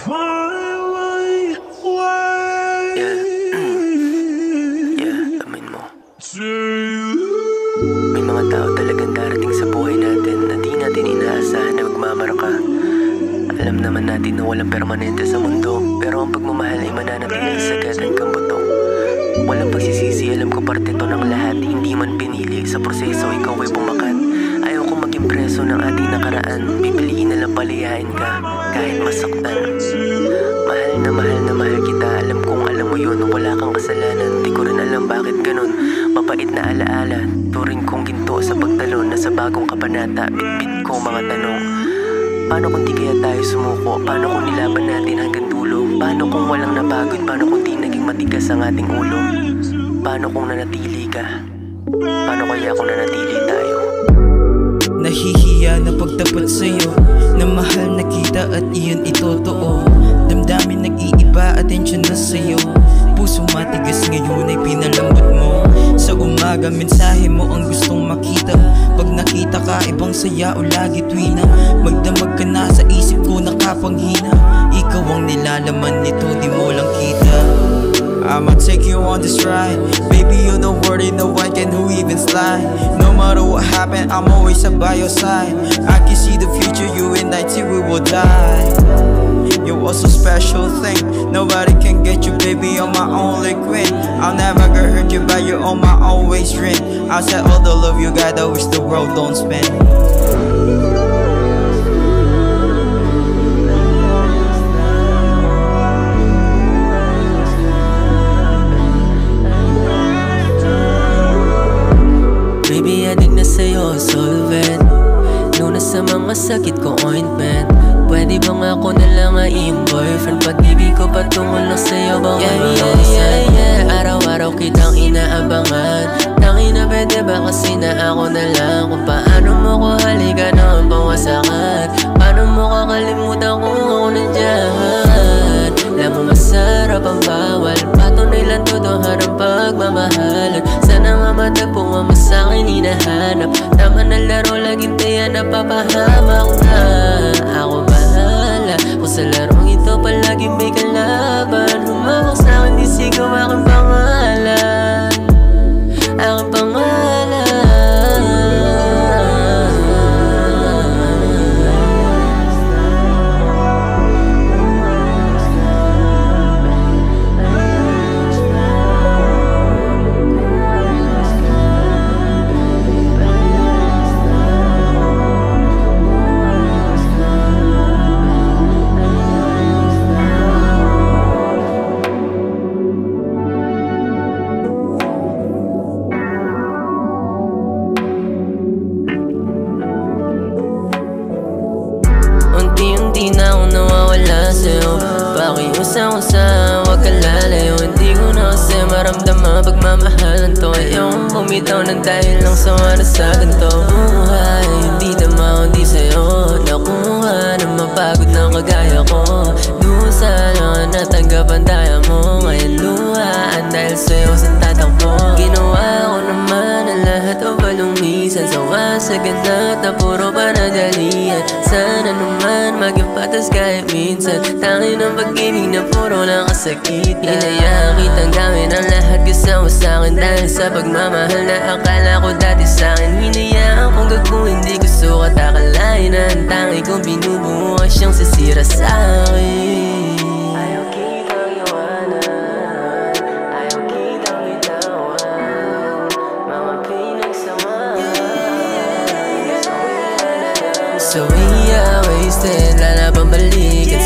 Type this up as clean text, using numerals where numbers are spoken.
Amin mo. May mga tao talagang darating sa buhay natin na di natin inaasahan na magmamarka. Alam naman natin na walang permanente sa mundo, pero ang pagmamahal ay mananatili sagad hanggang buto. Walang pagsisisi, alam ko parte to ng lahat. Hindi man pinili, sa proseso ikaw ay bumakat. Ayaw kong maging preso ng ating nakaraan. Pipiliin na lang palihain ka, kahit masaktan. Mahal na mahal kita. Alam kong alam mo yun, wala kang kasalanan. Di ko rin alam bakit ganun. Mapait na alaala, turing kong ginto sa pagtalon. Na sa bagong kabanata, bitbit ko mga tanong. Paano kung di kaya tayo sumuko? Paano kung nilaban natin hanggang dulo? Paano kung walang napagod? Paano kung di naging matigas ang ating ulo? Paano kung nanatili ka? Paano kaya kung nanatili tayo? Nahihiya na pagtapat sa'yo, na mahal na kita at iyon itotoo. Damdamin nag-iiba, atensyon na sa'yo. Puso matigas ngayon ay pinalambot mo. Sa umaga mensahe mo ang gustong makita. Pag nakita ka ibang saya o lagi tuwina. Magdamag ka na sa isip ko nakapanghina. Ikaw ang nilalaman nito, di mo lang kita. I'ma take you on this ride. Baby, you know worthy, no one can who even slide. No matter what happen, I'm always by your side. I can see the future, you and I till we will die. You're also special thing. Nobody can get you, baby, you're my only queen. I'll never get hurt you, but you're on my always ring. Outside all the love you got, I wish the world don't spend. Baby, adik na sa'yo, solvent. Luna sa mga sakit ko, ointment. Pwede bang ako na lang ay iyong boyfriend? Pag-ibig ko patungol lang sa'yo, baka yeah. Araw-araw kitang inaabangan. Tangina, pwede ba kasi na ako na lang? Kung paano mo ko halikan ang pawasakan? Paano mo kakalimutan kung ako nandiyan? Alam mo masarap ang bawal, patunay lang totohan ang pagmamahalan. Sana nga matagpuan mo sa'kin hinahanap. Tama na laro, laging tayo napapahamak na. Ako bahala kung sa larong ito palaging may kalaban. Humawak sa'kin, di sigaw aking pangalan. Aking pangalan. Unti-unti na akong nawawala sa'yo. Pakiusap-usap, huwag ka lalayo. Hindi ko na kasi maramdaman pagmamahalan to. Ayokong bumitaw ng dahil lang sa wala sa ganito. Buhay, hindi tama kundi sa'yo. Nakuha na mapagod na kagaya ko. Lusa na natanggap ang daya mo. Ngayon luhaan dahil sa'yo sa tatakbo. Ginawa ko naman ang lahat o palumisan. Sawa sa ganat na puro panadalian. Sana naman maging patas kahit minsan. Tangin ng pag-ibig na puro lang kasakitan. Inayaan kitang gawin ang lahat kasama sa'kin. Dahil sa pagmamahal na akala ko dati sa'kin. Hinayaan kong gagawin, di ko sukat akalain na ang tangi kong binubuo ay siyang sisira sa'kin. Ayaw kitang iwanan, ayaw kitang bitawan. Mga pinagsamahan, so we are wasted, lalabang balikan